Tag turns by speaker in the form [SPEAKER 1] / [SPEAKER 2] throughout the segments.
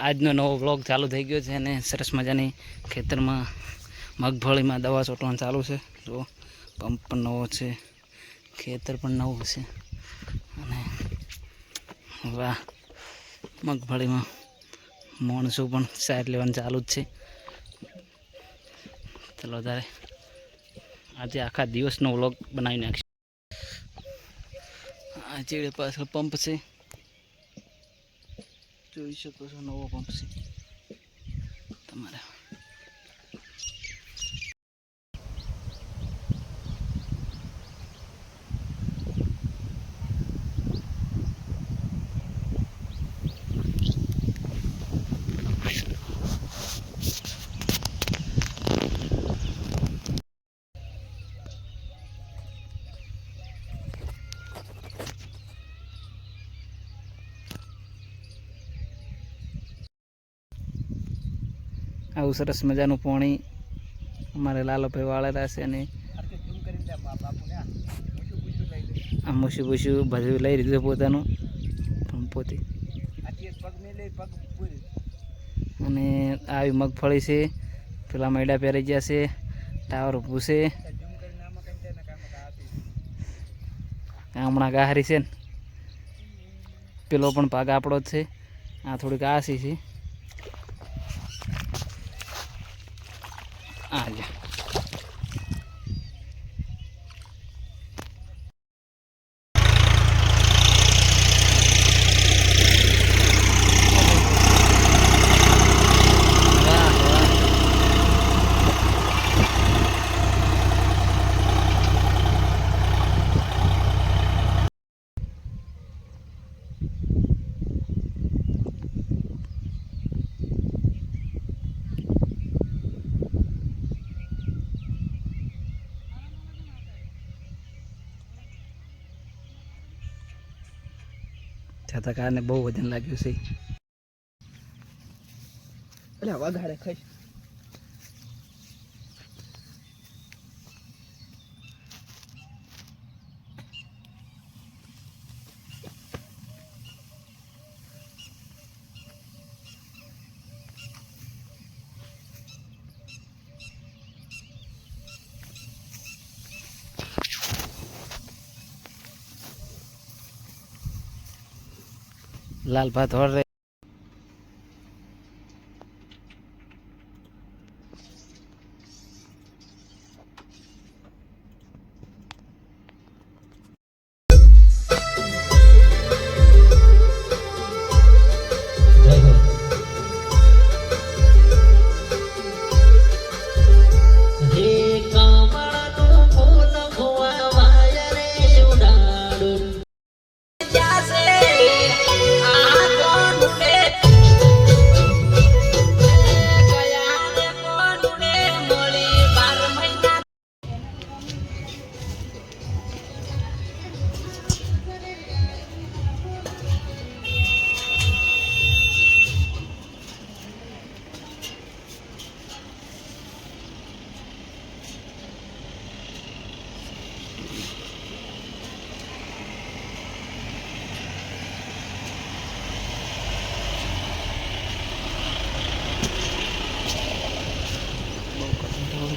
[SPEAKER 1] આજનો નવો વ્લોગ ચાલુ થઈ ગયો છે અને સરસ મજાની ખેતરમાં મગફળીમાં દવા છોટવાનું ચાલુ છે. જો પંપ પણ નવો છે, ખેતર પણ નવું છે અને વાહ, મગફળીમાં માણસો પણ સાઈડ લેવાનું ચાલુ જ છે. ચલો ત્યારે આજે આખા દિવસનો વ્લોગ બનાવી નાખીશું. આ ચેડે પાછળ પંપ છે, જોઈ શકો છો, નવો પંપ છે તમારે. આવું સરસ મજાનું પાણી અમારે લાલોભાઈ વાળેલા છે અને આ મૂછું પૂછું બધું લઈ લીધું પોતાનું પોતે. અને આવી મગફળી છે, પેલા મૈડા પહેરી ગયા છે, ટાવર ઊભું છે, હમણાં ગાહરી છે ને પેલો પણ ભાગ આપણો જ છે. આ થોડીક આસી છે. આ છતાં કારણે બહુ વજન લાગ્યું છે. એટલે વગાડે ખાઈ લાલ ભાત હોર રે.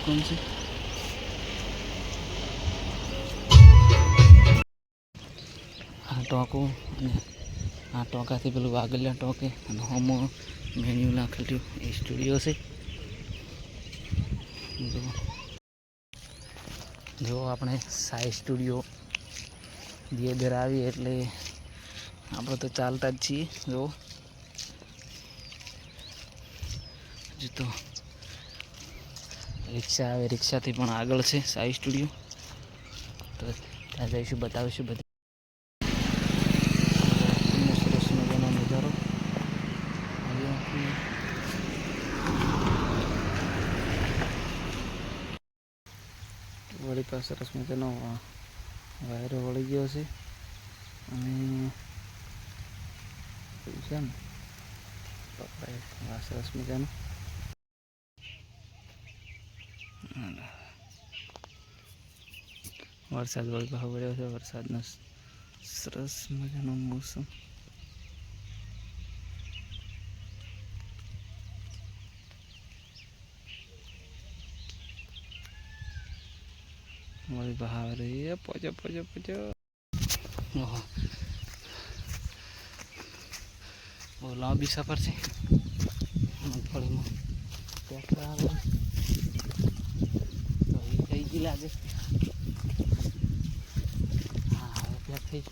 [SPEAKER 1] કોણ છે આ ટોકું અને આ ટોકાથી પેલું વાગલિયા ટોકે અને હોમો મેન્યુ નાખેલું એ સ્ટુડિયો છે. જો આપણે સાઈ સ્ટુડિયો ધીરે ધીરે આવીએ એટલે આપણે તો ચાલતા જ છીએ. જો હજુ તો રિક્ષા આવે, રિક્ષાથી પણ આગળ છે સાઈ સ્ટુડિયો. તો ત્યાં જઈશું, બતાવીશું બધું. સરસ મજાનો નજારો વળી પાસે સરસ મજાનો વાયરો વળી ગયો છે અને છે ને પકડાય સરસ મજાનું. વરસાદ વળી પડ્યો છે, વરસાદનો સરસ મજાનો મોસમ. બહાર એ પોચો પોચો પોચો. ઓહો, બહુ લાંબી સફર છે મગફળીમાં. ટ્રેક્ટર આવે તો એ થઈ ગઈ લાગે. હા હવે પેક થઈ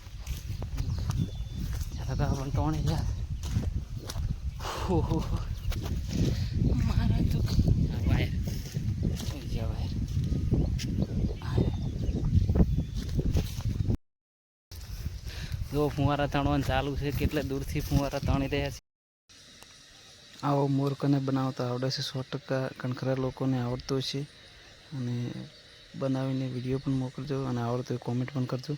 [SPEAKER 1] જતા તો પણ ટોણી જાય. ઓહો મારા તો વાયર વાયર. જો ફુવારા તણવાનું ચાલુ છે, કેટલે દૂરથી ફુવારા તણી રહ્યા છે. આવો મૂર્ખને બનાવતા આવડે છે 100%. કણખરા લોકોને આવડતો છે અને બનાવીને વિડીયો પણ મોકલજો અને આવડતો હોય કોમેન્ટ પણ કરજો.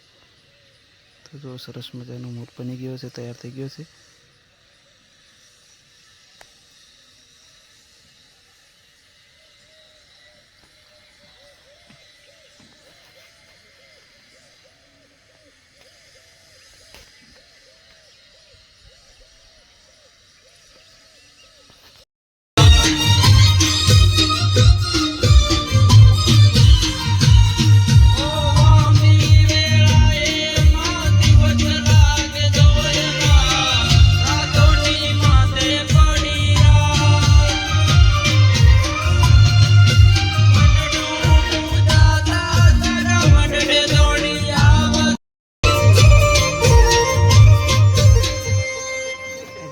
[SPEAKER 1] તો જો સરસ મજાનો મૂર બની ગયો છે, તૈયાર થઈ ગયો છે.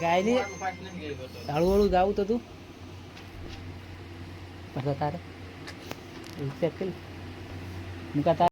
[SPEAKER 1] ગાયની તાળું ગાવું તો તું પછી તારે ચેક કરી મુકા તારે.